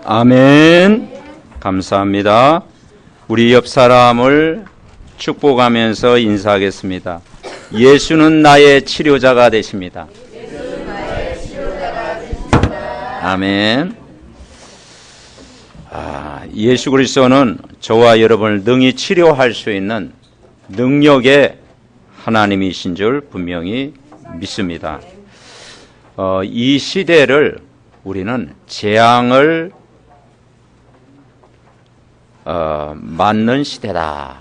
아멘. 감사합니다. 우리 옆 사람을 축복하면서 인사하겠습니다. 예수는 나의 치료자가 되십니다. 아멘. 예수 그리스도는 저와 여러분을 능히 치료할 수 있는 능력의 하나님이신 줄 분명히 믿습니다. 이 시대를 우리는 재앙을 맞는 시대다.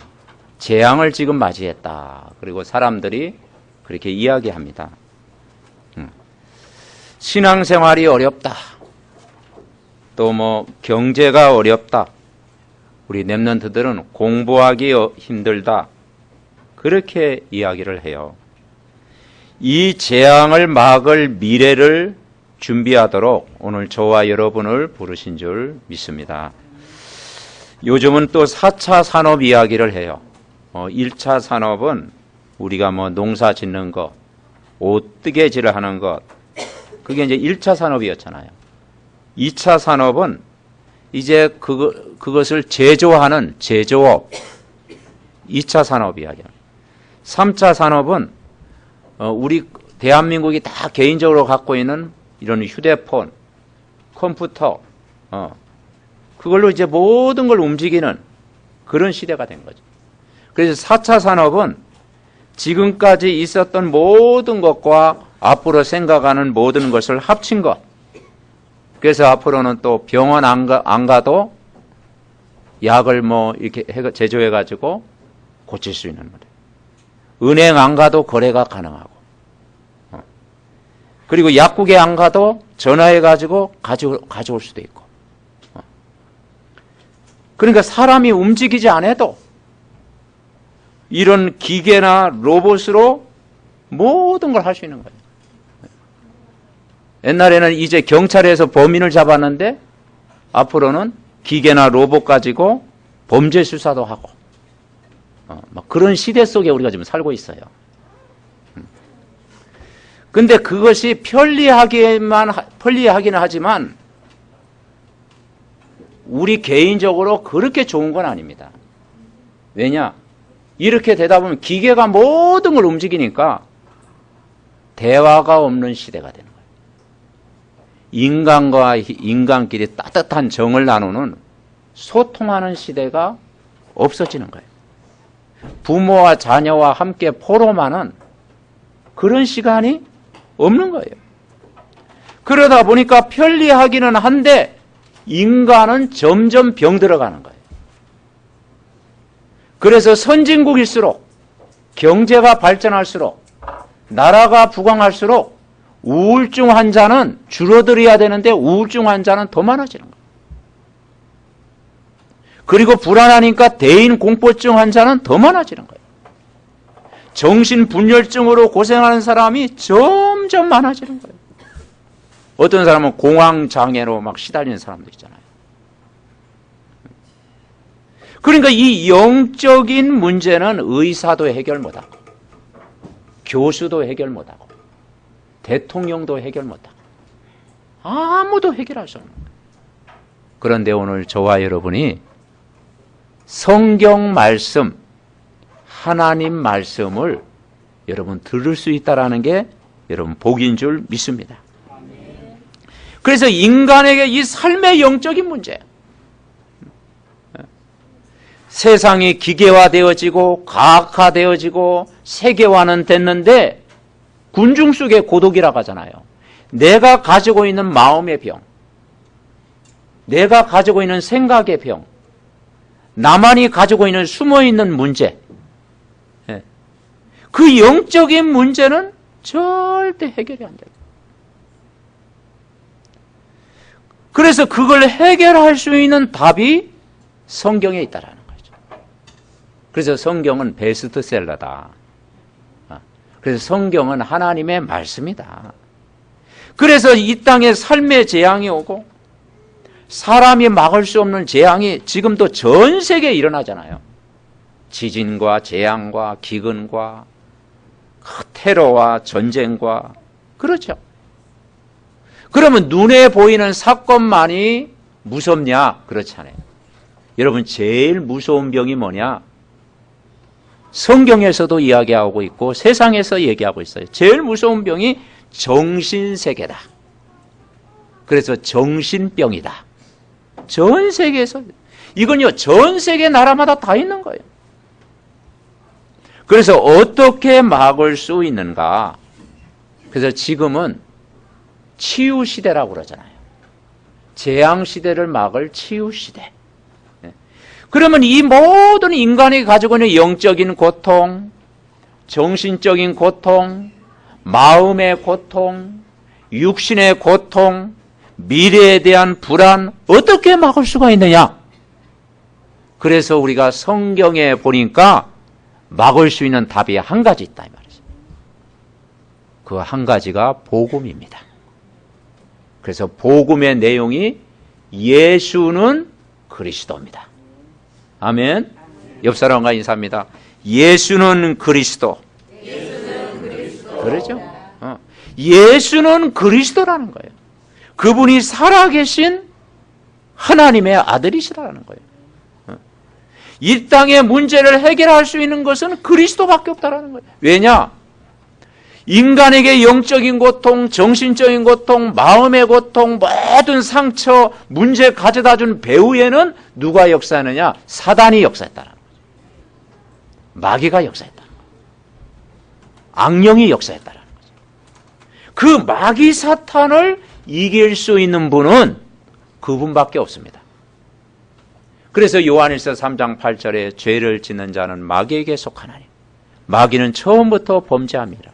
재앙을 지금 맞이했다. 그리고 사람들이 그렇게 이야기합니다. 신앙생활이 어렵다. 또 경제가 어렵다. 우리 랩런트들은 공부하기 힘들다. 그렇게 이야기를 해요. 이 재앙을 막을 미래를 준비하도록 오늘 저와 여러분을 부르신 줄 믿습니다. 요즘은 또 4차 산업 이야기를 해요. 1차 산업은 우리가 농사 짓는 것, 옷 뜨개질을 하는 것, 그게 이제 1차 산업이었잖아요. 2차 산업은 이제 그것을 제조하는 제조업, 2차 산업 이야기합니다. 3차 산업은 우리 대한민국이 다 개인적으로 갖고 있는 이런 휴대폰, 컴퓨터, 그걸로 이제 모든 걸 움직이는 그런 시대가 된 거죠. 그래서 4차 산업은 지금까지 있었던 모든 것과 앞으로 생각하는 모든 것을 합친 것. 그래서 앞으로는 또 병원 안 가도 약을 이렇게 제조해가지고 고칠 수 있는 거예요. 은행 안 가도 거래가 가능하고. 그리고 약국에 안 가도 전화해가지고 가져올 수도 있고. 그러니까 사람이 움직이지 않아도 이런 기계나 로봇으로 모든 걸 할 수 있는 거예요. 옛날에는 이제 경찰에서 범인을 잡았는데 앞으로는 기계나 로봇 가지고 범죄 수사도 하고 그런 시대 속에 우리가 지금 살고 있어요. 근데 그것이 편리하기는 하지만 우리 개인적으로 그렇게 좋은 건 아닙니다. 왜냐? 이렇게 되다 보면 기계가 모든 걸 움직이니까 대화가 없는 시대가 되는 거예요. 인간과 인간끼리 따뜻한 정을 나누는 소통하는 시대가 없어지는 거예요. 부모와 자녀와 함께 포럼하는 그런 시간이 없는 거예요. 그러다 보니까 편리하기는 한데 인간은 점점 병들어가는 거예요. 그래서 선진국일수록 경제가 발전할수록 나라가 부강할수록 우울증 환자는 줄어들어야 되는데 우울증 환자는 더 많아지는 거예요. 그리고 불안하니까 대인 공포증 환자는 더 많아지는 거예요. 정신분열증으로 고생하는 사람이 점점 많아지는 거예요. 어떤 사람은 공황장애로 시달리는 사람도 있잖아요. 그러니까 이 영적인 문제는 의사도 해결 못하고 교수도 해결 못하고 대통령도 해결 못하고 아무도 해결할 수 없는 거예요. 그런데 오늘 저와 여러분이 성경 말씀, 하나님 말씀을 여러분 들을 수 있다는 게 여러분 복인 줄 믿습니다. 그래서 인간에게 이 삶의 영적인 문제, 세상이 기계화되어지고 과학화되어지고 세계화는 됐는데 군중 속의 고독이라고 하잖아요. 내가 가지고 있는 마음의 병, 내가 가지고 있는 생각의 병, 나만이 가지고 있는 숨어있는 문제, 그 영적인 문제는 절대 해결이 안 돼요. 그래서 그걸 해결할 수 있는 답이 성경에 있다라는 거죠. 그래서 성경은 베스트셀러다. 그래서 성경은 하나님의 말씀이다. 그래서 이 땅에 삶의 재앙이 오고 사람이 막을 수 없는 재앙이 지금도 전 세계에 일어나잖아요. 지진과 재앙과 기근과 테러와 전쟁과 그렇죠. 그러면 눈에 보이는 사건만이 무섭냐? 그렇지 않아요. 여러분, 제일 무서운 병이 뭐냐? 성경에서도 이야기하고 있고 세상에서 얘기하고 있어요. 제일 무서운 병이 정신세계다. 그래서 정신병이다. 전 세계에서, 이건요, 전 세계 나라마다 다 있는 거예요. 그래서 어떻게 막을 수 있는가? 그래서 지금은 치유 시대라고 그러잖아요. 재앙 시대를 막을 치유 시대. 그러면 이 모든 인간이 가지고 있는 영적인 고통, 정신적인 고통, 마음의 고통, 육신의 고통, 미래에 대한 불안, 어떻게 막을 수가 있느냐? 그래서 우리가 성경에 보니까 막을 수 있는 답이 한 가지 있다 이 말이죠. 그 한 가지가 복음입니다. 그래서 복음의 내용이 예수는 그리스도입니다. 아멘. 옆 사람과 인사합니다. 예수는 그리스도. 그러죠? 예수는 그리스도라는 거예요. 그분이 살아계신 하나님의 아들이시라는 거예요. 이 땅의 문제를 해결할 수 있는 것은 그리스도밖에 없다라는 거예요. 왜냐? 인간에게 영적인 고통, 정신적인 고통, 마음의 고통, 모든 상처, 문제 가져다 준 배후에는 누가 역사하느냐? 사단이 역사했다는 거죠. 마귀가 역사했다는 거죠. 악령이 역사했다는 거죠. 그 마귀 사탄을 이길 수 있는 분은 그분밖에 없습니다. 그래서 요한일서 3장 8절에 죄를 짓는 자는 마귀에게 속하나니 마귀는 처음부터 범죄합니다.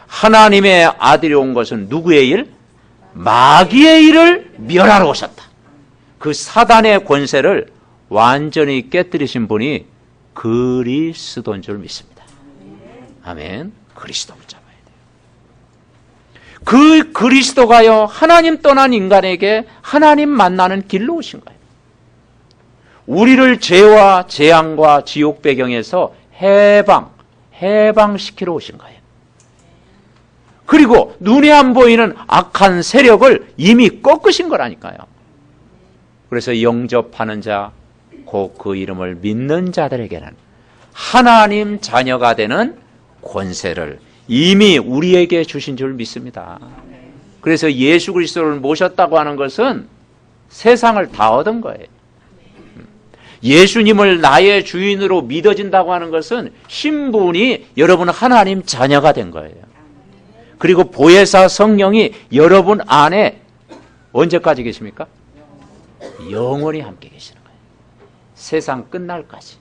하나님의 아들이 온 것은 누구의 일? 마귀의 일을 멸하러 오셨다. 그 사단의 권세를 완전히 깨뜨리신 분이 그리스도인 줄 믿습니다. 아멘. 그리스도를 잡아야 돼요. 그 그리스도가요, 하나님 떠난 인간에게 하나님 만나는 길로 오신 거예요. 우리를 죄와 재앙과 지옥 배경에서 해방시키러 오신 거예요. 그리고 눈에 안 보이는 악한 세력을 이미 꺾으신 거라니까요. 그래서 영접하는 자, 곧 그 이름을 믿는 자들에게는 하나님 자녀가 되는 권세를 이미 우리에게 주신 줄 믿습니다. 그래서 예수 그리스도를 모셨다고 하는 것은 세상을 다 얻은 거예요. 예수님을 나의 주인으로 믿어진다고 하는 것은 신분이 여러분 하나님 자녀가 된 거예요. 그리고 보혜사 성령이 여러분 안에 언제까지 계십니까? 영원히 함께 계시는 거예요. 세상 끝날까지.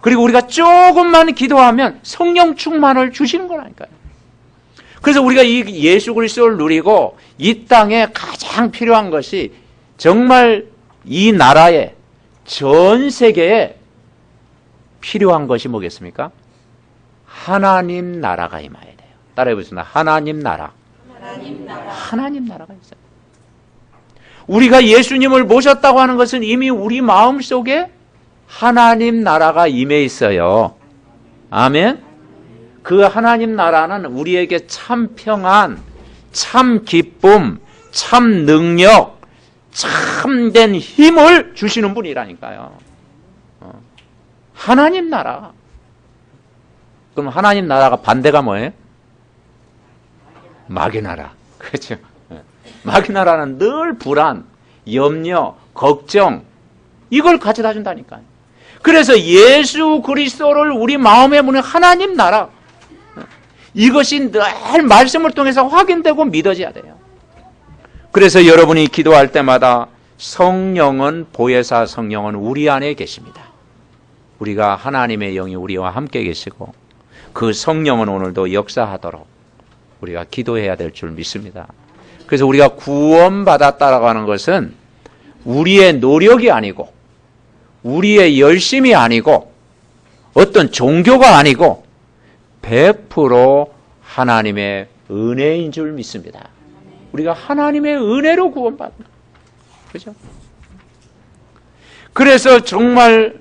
그리고 우리가 조금만 기도하면 성령 충만을 주시는 거라니까요. 그래서 우리가 이 예수 그리스도를 누리고 이 땅에 가장 필요한 것이 정말 이 나라에 전 세계에 필요한 것이 뭐겠습니까? 하나님 나라가 임해야 돼요. 따라해보겠습니다. 하나님 나라. 하나님 나라가 있어요. 우리가 예수님을 모셨다고 하는 것은 이미 우리 마음속에 하나님 나라가 임해 있어요. 아멘. 그 하나님 나라는 우리에게 참 평안, 참 기쁨, 참 능력, 참된 힘을 주시는 분이라니까요. 하나님 나라. 그럼 하나님 나라가 반대가 뭐예요? 마귀 나라. 그렇죠? 마귀 나라는 늘 불안, 염려, 걱정, 이걸 가져다 준다니까요. 그래서 예수 그리스도를 우리 마음에 묻는 하나님 나라, 이것이 늘 말씀을 통해서 확인되고 믿어져야 돼요. 그래서 여러분이 기도할 때마다 성령은, 보혜사 성령은 우리 안에 계십니다. 우리가 하나님의 영이 우리와 함께 계시고 그 성령은 오늘도 역사하도록 우리가 기도해야 될 줄 믿습니다. 그래서 우리가 구원받았다라고 하는 것은 우리의 노력이 아니고 우리의 열심이 아니고 어떤 종교가 아니고 100% 하나님의 은혜인 줄 믿습니다. 우리가 하나님의 은혜로 구원받는 거예요. 그렇죠? 그래서 정말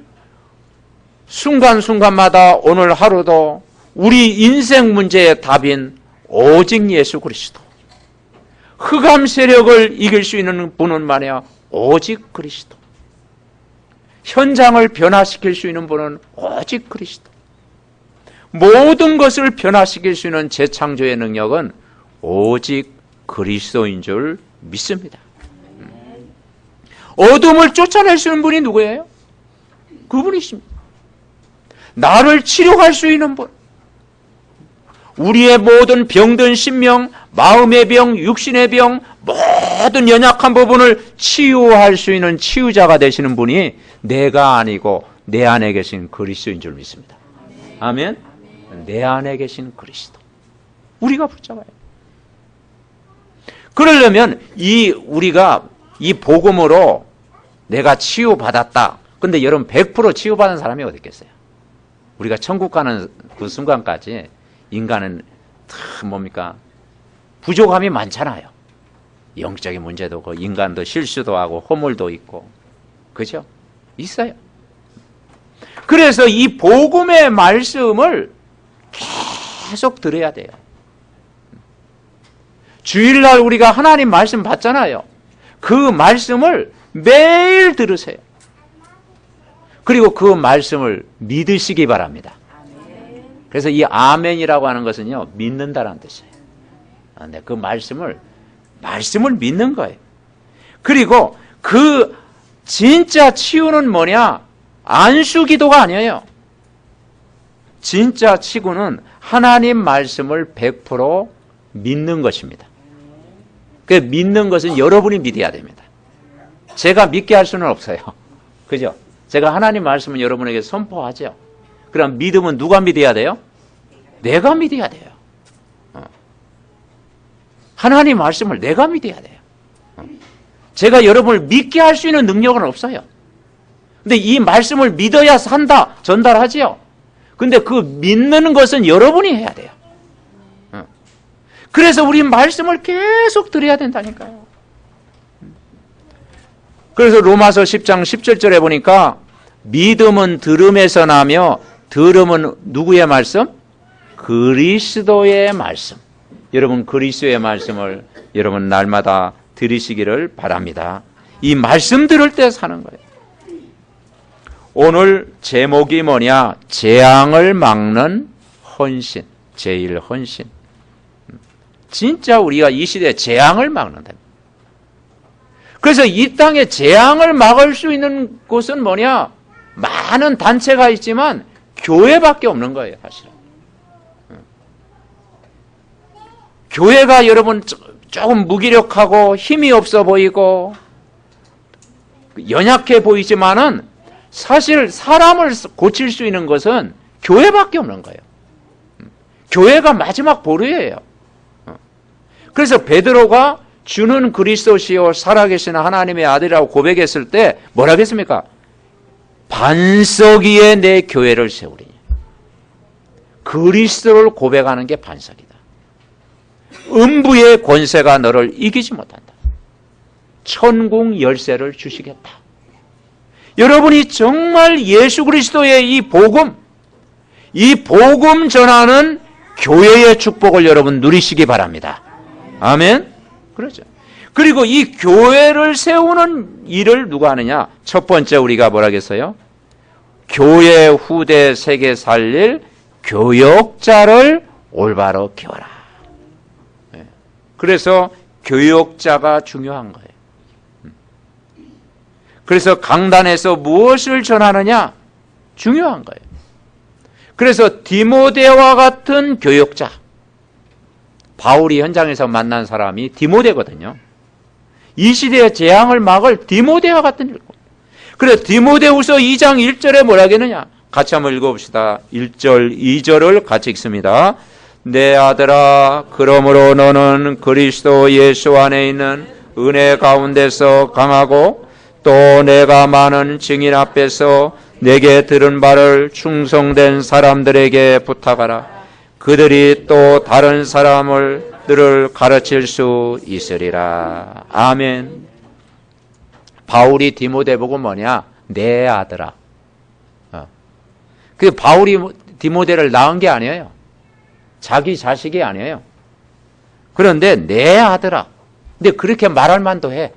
순간순간마다 오늘 하루도 우리 인생 문제의 답인 오직 예수 그리스도, 흑암 세력을 이길 수 있는 분은 말이야 오직 그리스도. 현장을 변화시킬 수 있는 분은 오직 그리스도. 모든 것을 변화시킬 수 있는 재창조의 능력은 오직 그리스도인 줄 믿습니다. 어둠을 쫓아낼 수 있는 분이 누구예요? 그분이십니다. 나를 치료할 수 있는 분. 우리의 모든 병든 심령, 마음의 병, 육신의 병, 모든 연약한 부분을 치유할 수 있는 치유자가 되시는 분이 내가 아니고 내 안에 계신 그리스도인 줄 믿습니다. 아멘. 내 안에 계신 그리스도. 우리가 붙잡아요. 그러려면 우리가 이 복음으로 내가 치유받았다. 근데 여러분 100% 치유받은 사람이 어디 있겠어요? 우리가 천국 가는 그 순간까지 인간은 뭡니까? 부족함이 많잖아요. 영적인 문제도 있고 인간도 실수도 하고 허물도 있고 그죠? 있어요. 그래서 이 복음의 말씀을 계속 들어야 돼요. 주일날 우리가 하나님 말씀 받잖아요. 그 말씀을 매일 들으세요. 그리고 그 말씀을 믿으시기 바랍니다. 그래서 이 아멘이라고 하는 것은요, 믿는다라는 뜻이에요. 근데 그 말씀을 믿는 거예요. 그리고 그 진짜 치유는 뭐냐? 안수 기도가 아니에요. 진짜 치유는 하나님 말씀을 100% 믿는 것입니다. 그 믿는 것은 여러분이 믿어야 됩니다. 제가 믿게 할 수는 없어요. 그죠? 제가 하나님 말씀은 여러분에게 선포하죠. 그럼 믿음은 누가 믿어야 돼요? 내가 믿어야 돼요. 하나님 말씀을 내가 믿어야 돼요. 제가 여러분을 믿게 할 수 있는 능력은 없어요. 근데 이 말씀을 믿어야 산다, 전달하지요. 근데 그 믿는 것은 여러분이 해야 돼요. 그래서 우리 말씀을 계속 들어야 된다니까요. 그래서 로마서 10장 17절에 보니까 믿음은 들음에서 나며 들음은 누구의 말씀? 그리스도의 말씀. 여러분 그리스도의 말씀을 여러분 날마다 들으시기를 바랍니다. 이 말씀 들을 때 사는 거예요. 오늘 제목이 뭐냐? 재앙을 막는 헌신. 제일 헌신. 진짜 우리가 이 시대에 재앙을 막는다. 그래서 이 땅에 재앙을 막을 수 있는 곳은 뭐냐? 많은 단체가 있지만 교회밖에 없는 거예요, 사실은. 교회가 여러분 조금 무기력하고 힘이 없어 보이고 연약해 보이지만은 사실 사람을 고칠 수 있는 것은 교회밖에 없는 거예요. 교회가 마지막 보루예요. 그래서 베드로가 주는 그리스도시요 살아계신 하나님의 아들이라고 고백했을 때 뭐라고 했습니까? 반석 위에 내 교회를 세우리니. 그리스도를 고백하는 게 반석이다. 음부의 권세가 너를 이기지 못한다. 천국 열쇠를 주시겠다. 여러분이 정말 예수 그리스도의 이 복음 전하는 교회의 축복을 여러분 누리시기 바랍니다. 아멘? 그렇죠. 그리고 이 교회를 세우는 일을 누가 하느냐? 첫 번째 우리가 뭐라겠어요? 교회 후대 세계 살릴 교역자를 올바로 키워라. 그래서 교역자가 중요한 거예요. 그래서 강단에서 무엇을 전하느냐? 중요한 거예요. 그래서 디모데와 같은 교역자, 바울이 현장에서 만난 사람이 디모데거든요. 이 시대의 재앙을 막을 디모데와 같은 일. 그래서 디모데후서 2장 1절에 뭐라 하겠느냐? 같이 한번 읽어봅시다. 1절, 2절을 같이 읽습니다. 내 아들아, 그러므로 너는 그리스도 예수 안에 있는 은혜 가운데서 강하고 또 내가 많은 증인 앞에서 내게 들은 바를 충성된 사람들에게 부탁하라. 그들이 또 다른 사람들을 가르칠 수 있으리라. 아멘. 바울이 디모데 보고 뭐냐? 내 아들아. 그 바울이 디모데를 낳은 게 아니에요. 자기 자식이 아니에요. 그런데 내 아들아. 근데 그렇게 말할 만도 해.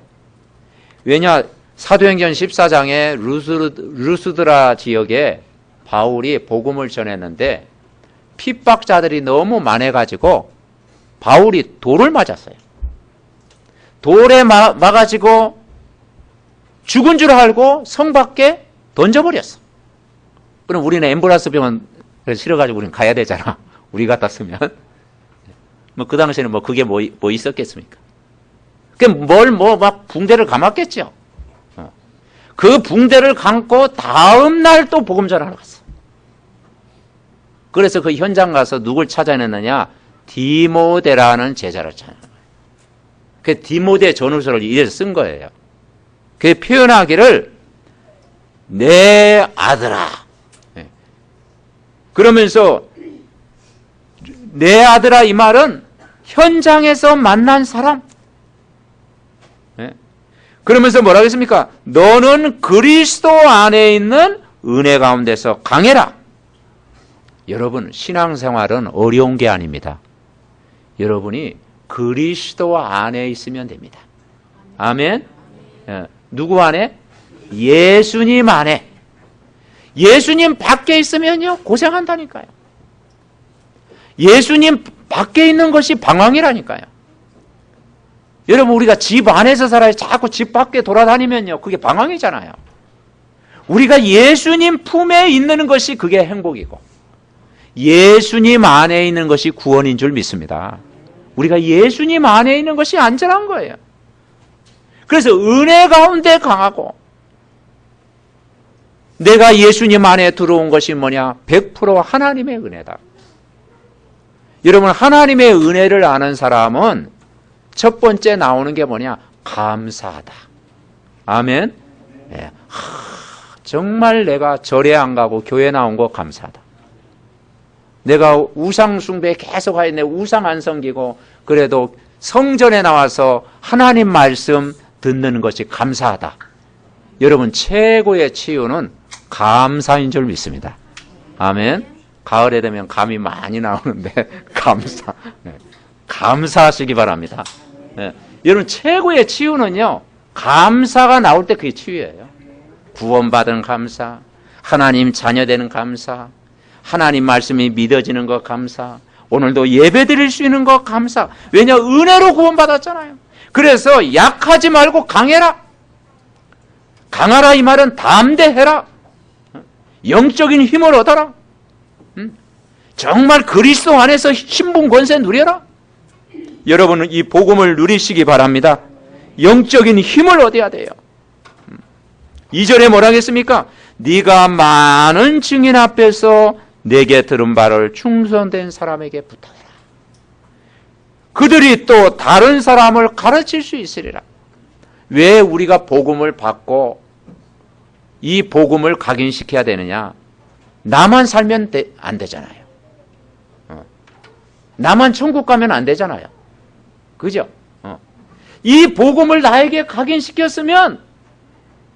왜냐, 사도행전 14장에 루스드라 지역에 바울이 복음을 전했는데 핍박자들이 너무 많아가지고 바울이 돌을 맞았어요. 돌에 맞아가지고 죽은 줄 알고 성 밖에 던져버렸어. 그럼 우리는 엠브라스 병원 실어가지고 우리는 가야 되잖아. 우리 같았으면. 뭐 그 당시에는 뭐 그게 뭐 있었겠습니까? 막 붕대를 감았겠죠. 그 붕대를 감고 다음날 또 복음 전하러 갔어. 그래서 그 현장 가서 누굴 찾아냈느냐? 디모데라는 제자를 찾아낸 거예요. 그 디모데 전후서를 이래서 쓴 거예요. 그 표현하기를 내 아들아. 그러면서 내 아들아 이 말은 현장에서 만난 사람. 그러면서 뭐라고 했습니까? 너는 그리스도 안에 있는 은혜 가운데서 강해라. 여러분, 신앙생활은 어려운 게 아닙니다. 여러분이 그리스도 안에 있으면 됩니다. 아멘. 누구 안에? 예수님 안에. 예수님 밖에 있으면요 고생한다니까요. 예수님 밖에 있는 것이 방황이라니까요. 여러분, 우리가 집 안에서 살아야 자꾸 집 밖에 돌아다니면요 그게 방황이잖아요. 우리가 예수님 품에 있는 것이 그게 행복이고 예수님 안에 있는 것이 구원인 줄 믿습니다. 우리가 예수님 안에 있는 것이 안전한 거예요. 그래서 은혜 가운데 강하고 내가 예수님 안에 들어온 것이 뭐냐? 100% 하나님의 은혜다. 여러분, 하나님의 은혜를 아는 사람은 첫 번째 나오는 게 뭐냐? 감사하다. 아멘. 네. 정말 내가 절에 안 가고 교회 나온 거 감사하다. 내가 우상 숭배에 계속 하였네. 우상 안 섬기고 그래도 성전에 나와서 하나님 말씀 듣는 것이 감사하다. 여러분, 최고의 치유는 감사인 줄 믿습니다. 아멘. 가을에 되면 감이 많이 나오는데 감사. 네. 감사하시기 바랍니다. 네. 여러분, 최고의 치유는요 감사가 나올 때 그게 치유예요. 구원받은 감사, 하나님 자녀되는 감사, 하나님 말씀이 믿어지는 것 감사, 오늘도 예배 드릴 수 있는 것 감사. 왜냐? 은혜로 구원받았잖아요. 그래서 약하지 말고 강해라. 강하라 이 말은 담대해라. 영적인 힘을 얻어라. 정말 그리스도 안에서 신분 권세 누려라. 여러분은 이 복음을 누리시기 바랍니다. 영적인 힘을 얻어야 돼요. 2절에 뭐라 했습니까? 네가 많은 증인 앞에서 내게 들은 바를 충성된 사람에게 부탁해라. 그들이 또 다른 사람을 가르칠 수 있으리라. 왜 우리가 복음을 받고 이 복음을 각인시켜야 되느냐? 나만 살면 안 되잖아요. 나만 천국 가면 안 되잖아요. 그죠? 이 복음을 나에게 각인시켰으면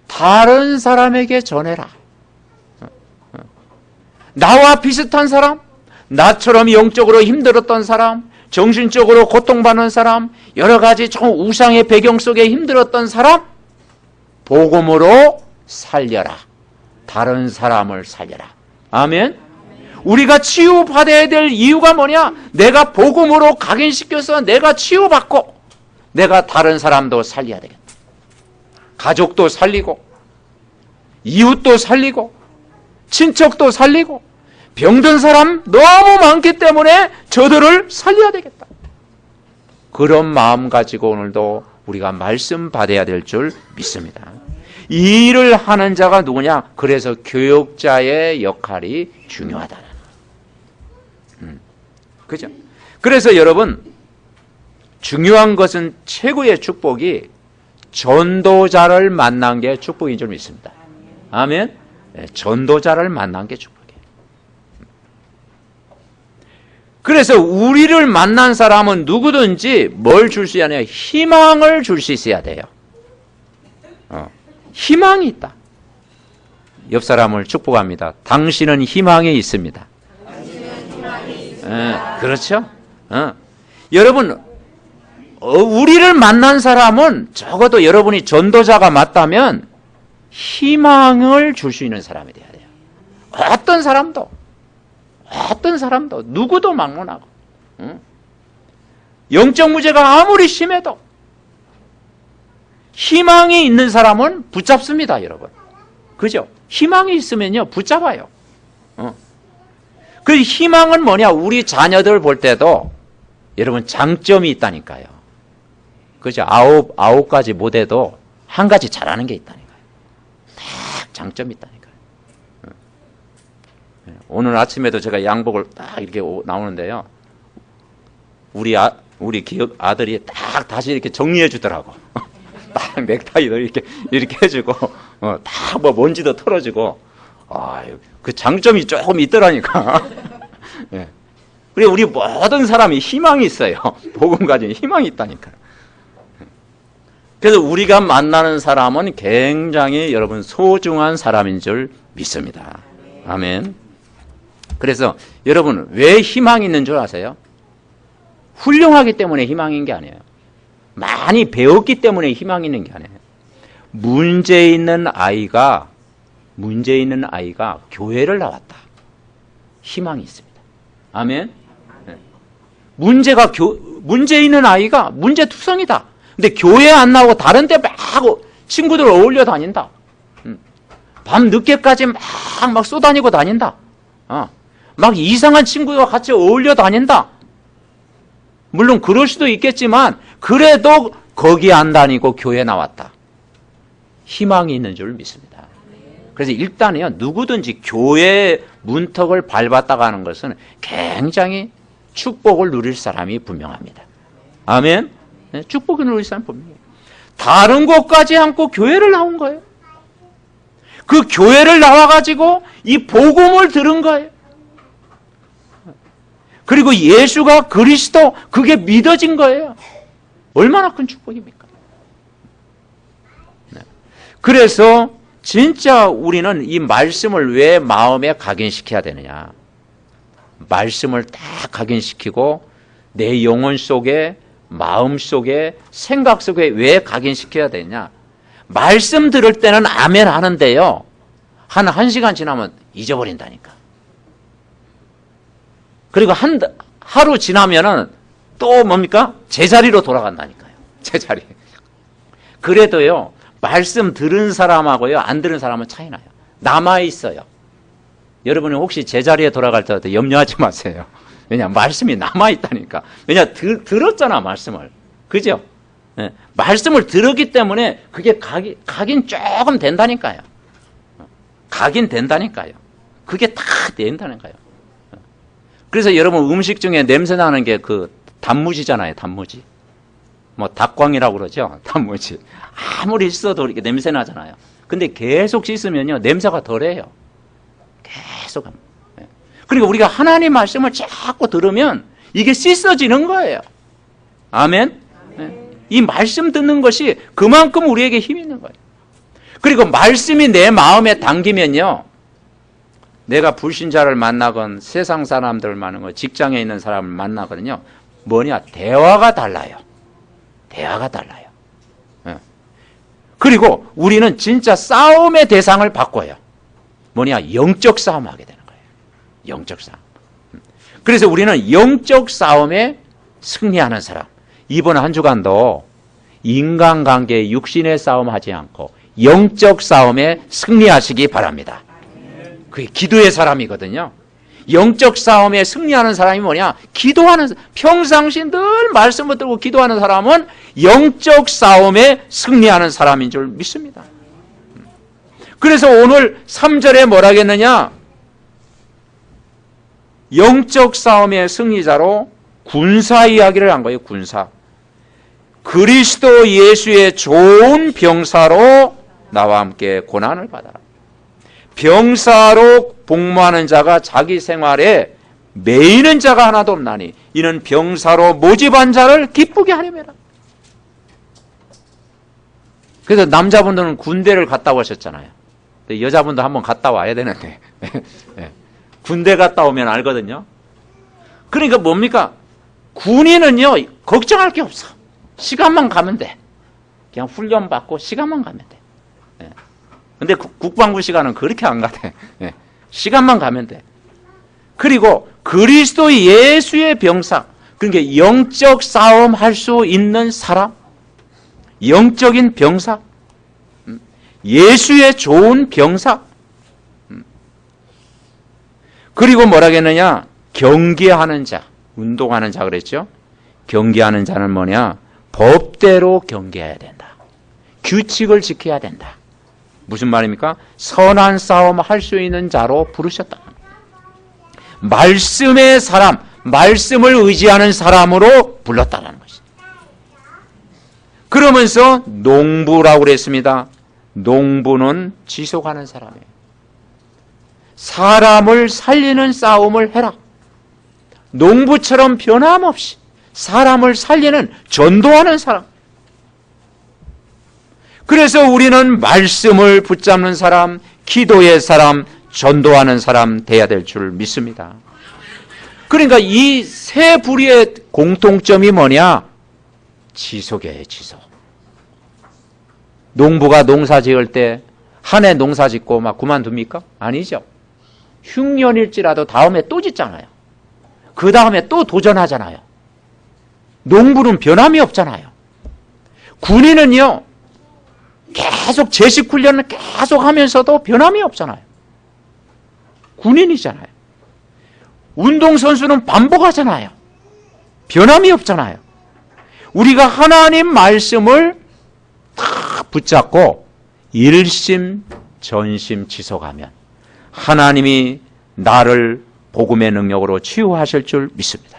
다른 사람에게 전해라. 나와 비슷한 사람, 나처럼 영적으로 힘들었던 사람, 정신적으로 고통받는 사람, 여러 가지 좀 우상의 배경 속에 힘들었던 사람, 복음으로 살려라. 다른 사람을 살려라. 아멘. 우리가 치유받아야 될 이유가 뭐냐? 내가 복음으로 각인시켜서 내가 치유받고 내가 다른 사람도 살려야 되겠다. 가족도 살리고 이웃도 살리고 친척도 살리고 병든 사람 너무 많기 때문에 저들을 살려야 되겠다. 그런 마음 가지고 오늘도 우리가 말씀 받아야 될 줄 믿습니다. 이 일을 하는 자가 누구냐? 그래서 교역자의 역할이 중요하다. 그죠? 그래서 여러분, 중요한 것은 최고의 축복이 전도자를 만난 게 축복인 줄 믿습니다. 아멘. 네, 전도자를 만난 게 축복이에요. 그래서 우리를 만난 사람은 누구든지 뭘 줄 수 있어야 하냐? 희망을 줄 수 있어야 돼요. 희망이 있다. 옆 사람을 축복합니다. 당신은 희망이 있습니다. 그렇죠? 여러분, 우리를 만난 사람은 적어도 여러분이 전도자가 맞다면 희망을 줄 수 있는 사람이 돼야 돼요. 어떤 사람도 누구도 막론하고 영적 무죄가 아무리 심해도 희망이 있는 사람은 붙잡습니다, 여러분. 그죠? 희망이 있으면요, 붙잡아요. 그 희망은 뭐냐? 우리 자녀들 볼 때도 여러분 장점이 있다니까요. 그죠? 아홉 가지 못해도 한 가지 잘하는 게 있다니까요. 딱 장점이 있다니까요. 오늘 아침에도 제가 양복을 딱 이렇게 나오는데요. 우리 아들이 딱 다시 이렇게 정리해 주더라고. 딱 넥타이도 이렇게 해주고, 딱 뭐 먼지도 털어주고, 그 장점이 조금 있더라니까. 예. 그리고 우리 모든 사람이 희망이 있어요. 복음 가진 희망이 있다니까요. 그래서 우리가 만나는 사람은 굉장히 여러분 소중한 사람인 줄 믿습니다. 아멘. 그래서 여러분 왜 희망이 있는 줄 아세요? 훌륭하기 때문에 희망인 게 아니에요. 많이 배웠기 때문에 희망이 있는 게 아니에요. 문제 있는 아이가 교회를 나왔다. 희망이 있습니다. 아멘. 네. 문제 있는 아이가 문제투성이다. 근데 교회 안 나오고 다른 데 막 친구들 어울려 다닌다. 밤 늦게까지 막 쏘다니고 다닌다. 막 이상한 친구와 같이 어울려 다닌다. 물론 그럴 수도 있겠지만 그래도 거기 안 다니고 교회 나왔다. 희망이 있는 줄 믿습니다. 그래서 일단은요, 누구든지 교회 문턱을 밟았다가 하는 것은 굉장히 축복을 누릴 사람이 분명합니다. 아멘? 네, 축복을 누릴 사람이 분명해요. 다른 곳까지 않고 교회를 나온 거예요. 그 교회를 나와가지고 이 복음을 들은 거예요. 그리고 예수가 그리스도, 그게 믿어진 거예요. 얼마나 큰 축복입니까? 네. 그래서 진짜 우리는 이 말씀을 왜 마음에 각인시켜야 되느냐. 말씀을 딱 각인시키고 내 영혼 속에, 마음 속에, 생각 속에 왜 각인시켜야 되느냐. 말씀 들을 때는 아멘 하는데요. 한 시간 지나면 잊어버린다니까. 그리고 하루 지나면은 또 뭡니까? 제자리로 돌아간다니까요. 제자리. 그래도요, 말씀 들은 사람하고요, 안 들은 사람은 차이 나요. 남아있어요. 여러분이 혹시 제자리에 돌아갈 때 염려하지 마세요. 왜냐, 말씀이 남아있다니까. 왜냐, 들었잖아, 말씀을. 그죠? 네. 말씀을 들었기 때문에 그게 각인 조금 된다니까요. 각인 된다니까요. 그게 다 된다니까요. 그래서 여러분 음식 중에 냄새 나는 게 그 단무지잖아요, 단무지. 뭐 닭광이라고 그러죠, 단무지. 아무리 씻어도 이렇게 냄새 나잖아요. 근데 계속 씻으면요, 냄새가 덜해요. 계속. 그리고 우리가 하나님 말씀을 자꾸 들으면 이게 씻어지는 거예요. 아멘? 이 말씀 듣는 것이 그만큼 우리에게 힘이 있는 거예요. 그리고 말씀이 내 마음에 담기면요, 내가 불신자를 만나건 세상 사람들을 만나건 직장에 있는 사람을 만나거든요. 뭐냐? 대화가 달라요. 대화가 달라요. 그리고 우리는 진짜 싸움의 대상을 바꿔요. 뭐냐? 영적 싸움 하게 되는 거예요. 영적 싸움. 그래서 우리는 영적 싸움에 승리하는 사람. 이번 한 주간도 인간관계 육신의 싸움 하지 않고 영적 싸움에 승리하시기 바랍니다. 그게 기도의 사람이거든요. 영적 싸움에 승리하는 사람이 뭐냐? 기도하는, 평상시 늘 말씀을 들고 기도하는 사람은 영적 싸움에 승리하는 사람인 줄 믿습니다. 그래서 오늘 3절에 뭐라 하겠느냐? 영적 싸움의 승리자로 군사 이야기를 한 거예요. 군사. 그리스도 예수의 좋은 병사로 나와 함께 고난을 받아라. 병사로 복무하는 자가 자기 생활에 매이는 자가 하나도 없나니 이는 병사로 모집한 자를 기쁘게 하려매라. 그래서 남자분들은 군대를 갔다 오셨잖아요. 여자분도 한번 갔다 와야 되는데 군대 갔다 오면 알거든요. 그러니까 뭡니까? 군인은요, 걱정할 게 없어. 시간만 가면 돼. 그냥 훈련받고 시간만 가면 돼. 예. 근데 국방부 시간은 그렇게 안 가대. 예. 시간만 가면 돼. 그리고 그리스도 예수의 병사, 그러니까 영적 싸움 할 수 있는 사람, 영적인 병사, 예수의 좋은 병사, 그리고 뭐라겠느냐? 경계하는 자, 운동하는 자 그랬죠? 경계하는 자는 뭐냐? 법대로 경계해야 된다. 규칙을 지켜야 된다. 무슨 말입니까? 선한 싸움 할 수 있는 자로 부르셨다. 말씀의 사람, 말씀을 의지하는 사람으로 불렀다는 것이. 그러면서 농부라고 그랬습니다. 농부는 지속하는 사람이에요. 사람을 살리는 싸움을 해라. 농부처럼 변함없이 사람을 살리는, 전도하는 사람. 그래서 우리는 말씀을 붙잡는 사람, 기도의 사람, 전도하는 사람 돼야 될 줄 믿습니다. 그러니까 이 세 부류의 공통점이 뭐냐? 지속이에요, 지속. 농부가 농사 지을 때 한 해 농사 짓고 막 그만둡니까? 아니죠. 흉년일지라도 다음에 또 짓잖아요. 그 다음에 또 도전하잖아요. 농부는 변함이 없잖아요. 군인은요, 계속 제식 훈련을 계속 하면서도 변함이 없잖아요. 군인이잖아요. 운동선수는 반복하잖아요. 변함이 없잖아요. 우리가 하나님 말씀을 다 붙잡고 일심전심 지속하면 하나님이 나를 복음의 능력으로 치유하실 줄 믿습니다.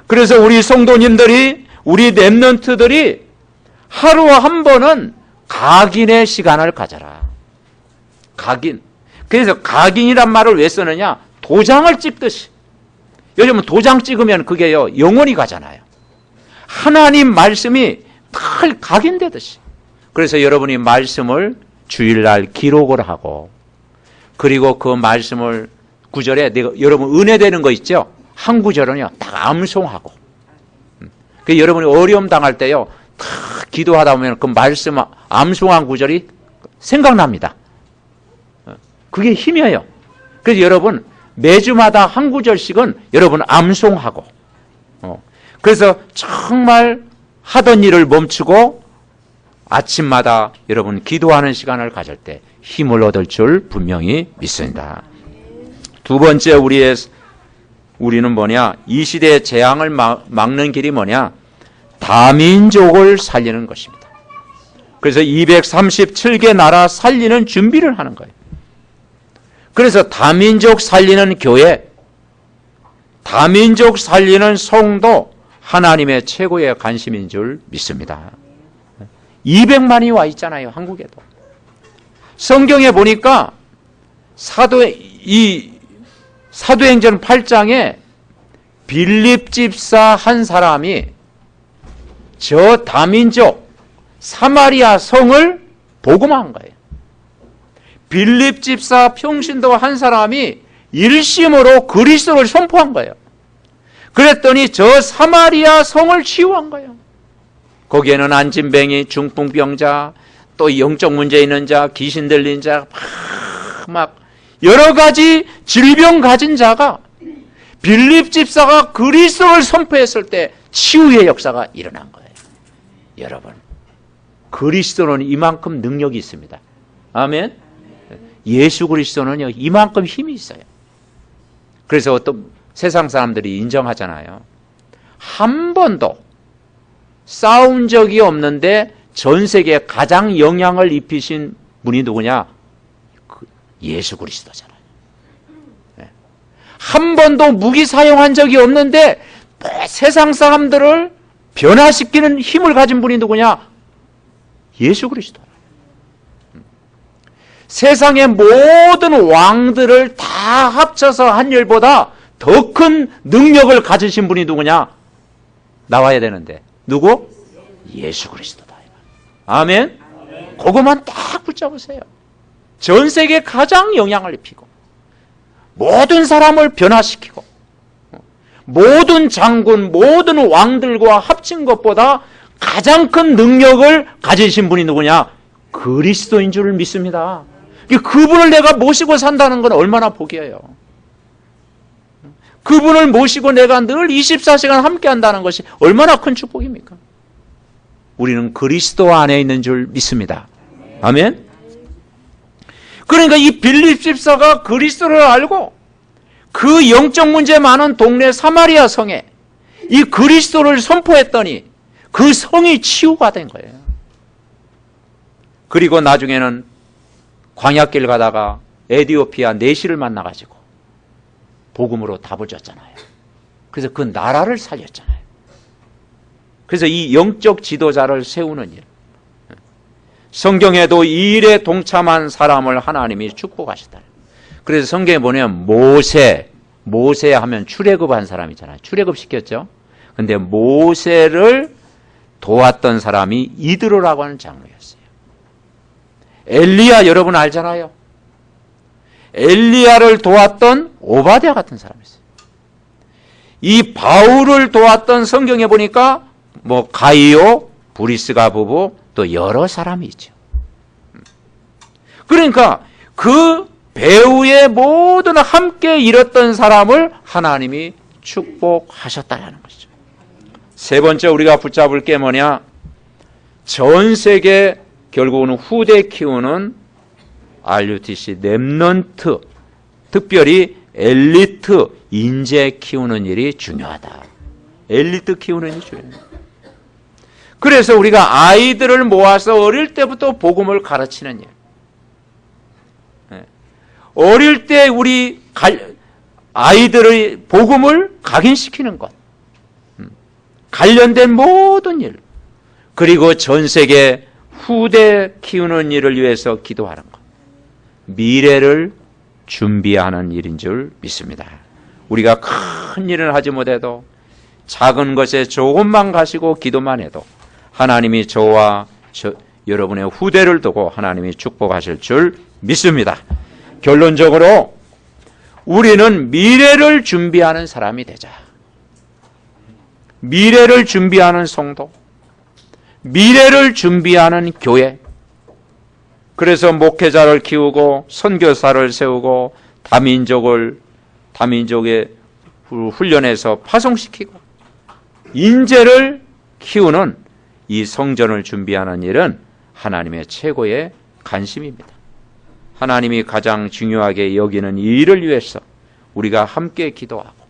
그래서 우리 성도님들이, 우리 렘넌트들이 하루 한 번은 각인의 시간을 가져라. 각인. 그래서 각인이란 말을 왜 쓰느냐? 도장을 찍듯이. 요즘은 도장 찍으면 그게요, 영원히 가잖아요. 하나님 말씀이 탁 각인되듯이. 그래서 여러분이 말씀을 주일날 기록을 하고, 그리고 그 말씀을 구절에 여러분 은혜 되는 거 있죠? 한 구절은요, 딱 암송하고. 그 여러분이 어려움 당할 때요, 탁 기도하다 보면 그 말씀 암송한 구절이 생각납니다. 그게 힘이에요. 그래서 여러분 매주마다 한 구절씩은 여러분 암송하고, 그래서 정말 하던 일을 멈추고 아침마다 여러분 기도하는 시간을 가질 때 힘을 얻을 줄 분명히 믿습니다. 두 번째 우리는 뭐냐? 이 시대의 재앙을 막는 길이 뭐냐? 다민족을 살리는 것입니다. 그래서 237개 나라 살리는 준비를 하는 거예요. 그래서 다민족 살리는 교회, 다민족 살리는 성도, 하나님의 최고의 관심인 줄 믿습니다. 200만이 와 있잖아요, 한국에도. 성경에 보니까 사도행전 8장에 빌립 집사 한 사람이 저 다민족 사마리아 성을 복음한 거예요. 빌립 집사 평신도 한 사람이 일심으로 그리스도를 선포한 거예요. 그랬더니 저 사마리아 성을 치유한 거예요. 거기에는 안진뱅이, 중풍병자, 또 영적 문제 있는 자, 귀신 들린 자, 막 여러 가지 질병 가진 자가 빌립 집사가 그리스도를 선포했을 때 치유의 역사가 일어난 거예요. 여러분, 그리스도는 이만큼 능력이 있습니다. 아멘. 예수 그리스도는요, 이만큼 힘이 있어요. 그래서 어떤 세상 사람들이 인정하잖아요. 한 번도 싸운 적이 없는데 전 세계에 가장 영향을 입히신 분이 누구냐? 예수 그리스도잖아요. 한 번도 무기 사용한 적이 없는데 세상 사람들을 변화시키는 힘을 가진 분이 누구냐? 예수 그리스도. 세상의 모든 왕들을 다 합쳐서 한 열보다 더 큰 능력을 가지신 분이 누구냐? 나와야 되는데 누구? 예수 그리스도다. 아멘. 그것만 딱 붙잡으세요. 전 세계에 가장 영향을 입히고 모든 사람을 변화시키고 모든 장군, 모든 왕들과 합친 것보다 가장 큰 능력을 가지신 분이 누구냐? 그리스도인 줄 믿습니다. 그분을 내가 모시고 산다는 건 얼마나 복이에요. 그분을 모시고 내가 늘 24시간 함께 한다는 것이 얼마나 큰 축복입니까? 우리는 그리스도 안에 있는 줄 믿습니다. 아멘? 그러니까 이 빌립 집사가 그리스도를 알고 그 영적 문제 많은 동네 사마리아 성에 이 그리스도를 선포했더니 그 성이 치유가 된 거예요. 그리고 나중에는 광야길 가다가 에디오피아 내시를 만나가지고 복음으로 답을 줬잖아요. 그래서 그 나라를 살렸잖아요. 그래서 이 영적 지도자를 세우는 일, 성경에도 이 일에 동참한 사람을 하나님이 축복하셨다. 그래서 성경에 보면 모세 하면 출애굽한 사람이잖아요. 출애굽 시켰죠. 근데 모세를 도왔던 사람이 이드로라고 하는 장로였어요. 엘리야 여러분 알잖아요. 엘리야를 도왔던 오바댜 같은 사람이었어요. 이 바울을 도왔던 성경에 보니까 가이오, 브리스가 부부 또 여러 사람이 있죠. 그러니까 그 배후의 모든 함께 일했던 사람을 하나님이 축복하셨다는 것이죠. 세 번째 우리가 붙잡을 게 뭐냐? 전 세계 결국은 후대 키우는 RUTC 렘넌트, 특별히 엘리트 인재 키우는 일이 중요하다. 엘리트 키우는 일이 중요해요. 그래서 우리가 아이들을 모아서 어릴 때부터 복음을 가르치는 일. 어릴 때 우리 아이들의 복음을 각인시키는 것. 관련된 모든 일. 그리고 전 세계 후대 키우는 일을 위해서 기도하는 것. 미래를 준비하는 일인 줄 믿습니다. 우리가 큰 일을 하지 못해도 작은 것에 조금만 가시고 기도만 해도 하나님이 저와 여러분의 후대를 두고 하나님이 축복하실 줄 믿습니다. 결론적으로 우리는 미래를 준비하는 사람이 되자. 미래를 준비하는 성도, 미래를 준비하는 교회. 그래서 목회자를 키우고 선교사를 세우고 다민족의 훈련해서 파송시키고 인재를 키우는 이 성전을 준비하는 일은 하나님의 최고의 관심입니다. 하나님이 가장 중요하게 여기는 이 일을 위해서 우리가 함께 기도하고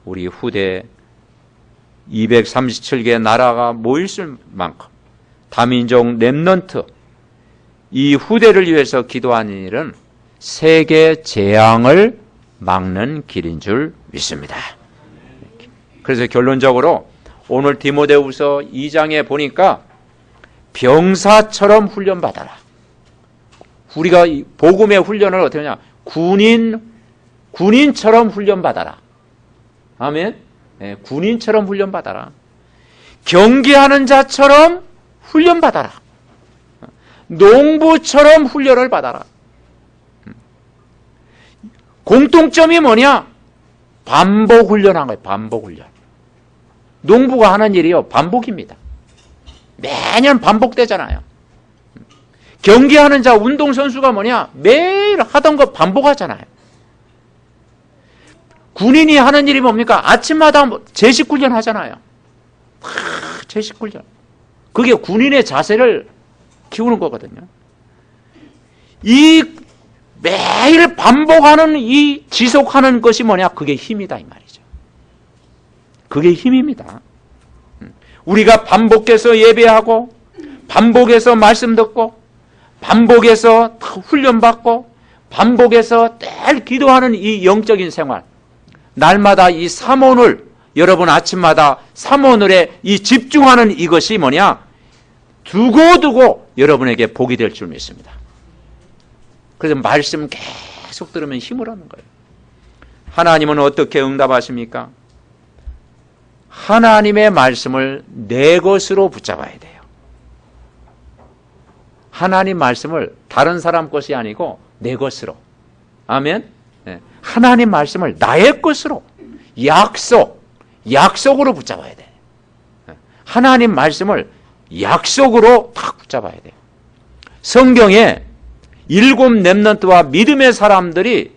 우리 후대 237개 나라가 모일 만큼 다민족 렘넌트 이 후대를 위해서 기도하는 일은 세계 재앙을 막는 길인 줄 믿습니다. 그래서 결론적으로 오늘 디모데후서 2장에 보니까 병사처럼 훈련받아라. 우리가 복음의 훈련을 어떻게 하냐? 군인처럼 훈련받아라. 아멘. 네, 군인처럼 훈련받아라. 경기하는 자처럼 훈련받아라. 농부처럼 훈련을 받아라. 공통점이 뭐냐? 반복 훈련한 거예요. 반복 훈련. 농부가 하는 일이요. 반복입니다. 매년 반복되잖아요. 경기하는 자, 운동선수가 뭐냐? 매일 하던 거 반복하잖아요. 군인이 하는 일이 뭡니까? 아침마다 제식훈련 하잖아요. 제식훈련. 그게 군인의 자세를 키우는 거거든요. 이 매일 반복하는 이 지속하는 것이 뭐냐? 그게 힘이다 이 말이죠. 그게 힘입니다. 우리가 반복해서 예배하고 반복해서 말씀 듣고 반복해서 훈련받고 반복해서 늘 기도하는 이 영적인 생활, 날마다 이 삼오늘, 여러분 아침마다 삼오늘에 이 집중하는 이것이 뭐냐? 두고두고 여러분에게 복이 될 줄 믿습니다. 그래서 말씀 계속 들으면 힘을 얻는 거예요. 하나님은 어떻게 응답하십니까? 하나님의 말씀을 내 것으로 붙잡아야 돼요. 하나님 말씀을 다른 사람 것이 아니고 내 것으로. 아멘? 네. 하나님 말씀을 나의 것으로, 약속으로 붙잡아야 돼. 하나님 말씀을 약속으로 딱 붙잡아야 돼요. 성경에 7 렘넌트와 믿음의 사람들이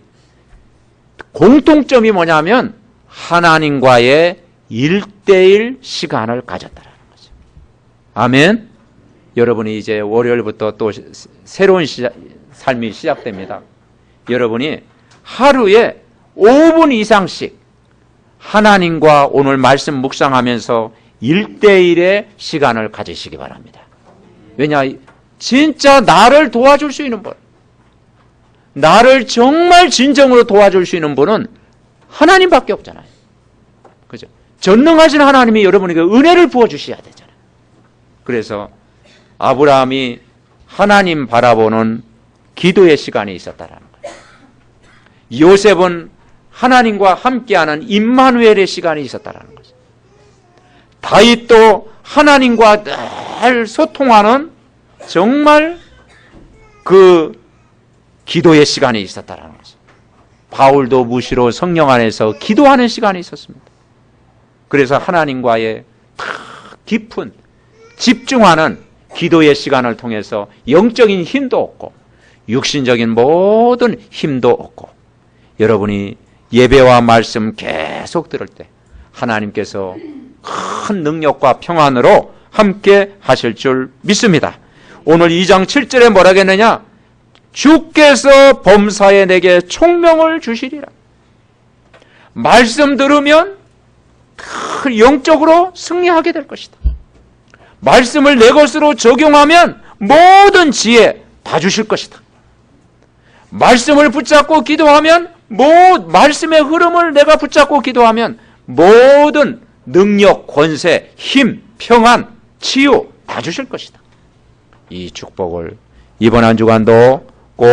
공통점이 뭐냐면 하나님과의 1:1 시간을 가졌다는 거죠. 아멘. 여러분이 이제 월요일부터 또 새로운 삶이 시작됩니다. 여러분이 하루에 5분 이상씩 하나님과 오늘 말씀 묵상하면서 1:1의 시간을 가지시기 바랍니다. 왜냐? 진짜 나를 도와줄 수 있는 분, 나를 정말 진정으로 도와줄 수 있는 분은 하나님밖에 없잖아요. 그죠? 전능하신 하나님이 여러분에게 은혜를 부어주셔야 되잖아요. 그래서 아브라함이 하나님 바라보는 기도의 시간이 있었다라는 거예요. 요셉은 하나님과 함께하는 임마누엘의 시간이 있었다라는 거죠. 다윗도 하나님과 늘 소통하는 정말 그 기도의 시간이 있었다라는 거죠. 바울도 무시로 성령 안에서 기도하는 시간이 있었습니다. 그래서 하나님과의 깊은 집중하는 기도의 시간을 통해서 영적인 힘도 얻고 육신적인 모든 힘도 얻고 여러분이 예배와 말씀 계속 들을 때 하나님께서 큰 능력과 평안으로 함께 하실 줄 믿습니다. 오늘 2장 7절에 뭐라겠느냐? 주께서 범사에 내게 총명을 주시리라. 말씀 들으면 영적으로 승리하게 될 것이다. 말씀을 내 것으로 적용하면 모든 지혜 다 주실 것이다. 말씀을 붙잡고 기도하면 말씀의 흐름을 내가 붙잡고 기도하면 모든 능력, 권세, 힘, 평안, 치유 다 주실 것이다. 이 축복을 이번 한 주간도 꼭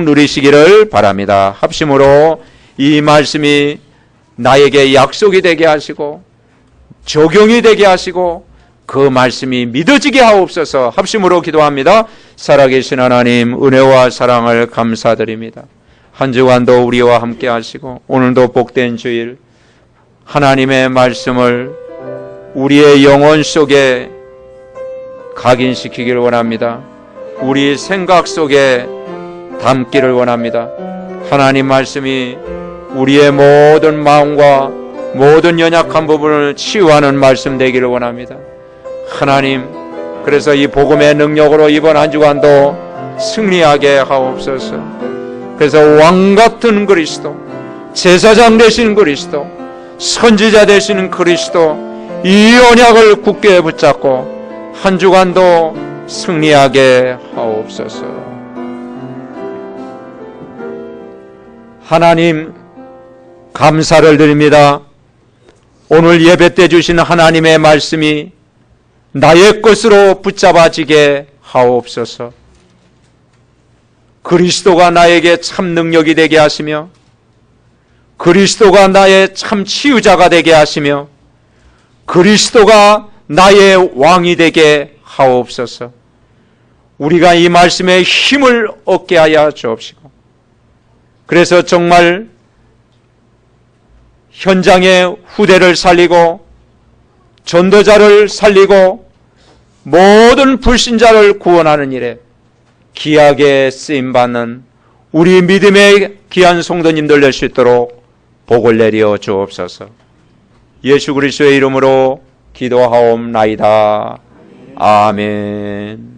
누리시기를 바랍니다. 합심으로 이 말씀이 나에게 약속이 되게 하시고 적용이 되게 하시고 그 말씀이 믿어지게 하옵소서. 합심으로 기도합니다. 살아계신 하나님, 은혜와 사랑을 감사드립니다. 한 주간도 우리와 함께 하시고 오늘도 복된 주일 하나님의 말씀을 우리의 영혼 속에 각인시키기를 원합니다. 우리 생각 속에 담기를 원합니다. 하나님 말씀이 우리의 모든 마음과 모든 연약한 부분을 치유하는 말씀 되기를 원합니다. 하나님, 그래서 이 복음의 능력으로 이번 한 주간도 승리하게 하옵소서. 그래서 왕같은 그리스도, 제사장 되시는 그리스도, 선지자 되시는 그리스도, 이 언약을 굳게 붙잡고 한 주간도 승리하게 하옵소서. 하나님, 감사를 드립니다. 오늘 예배 때 주신 하나님의 말씀이 나의 것으로 붙잡아지게 하옵소서. 그리스도가 나에게 참 능력이 되게 하시며 그리스도가 나의 참 치유자가 되게 하시며 그리스도가 나의 왕이 되게 하옵소서. 우리가 이 말씀에 힘을 얻게 하여 주옵시고 그래서 정말 현장의 후대를 살리고 전도자를 살리고 모든 불신자를 구원하는 일에 귀하게 쓰임받는 우리 믿음의 귀한 성도님들 될 수 있도록 복을 내려 주옵소서. 예수 그리스도의 이름으로 기도하옵나이다. 아멘.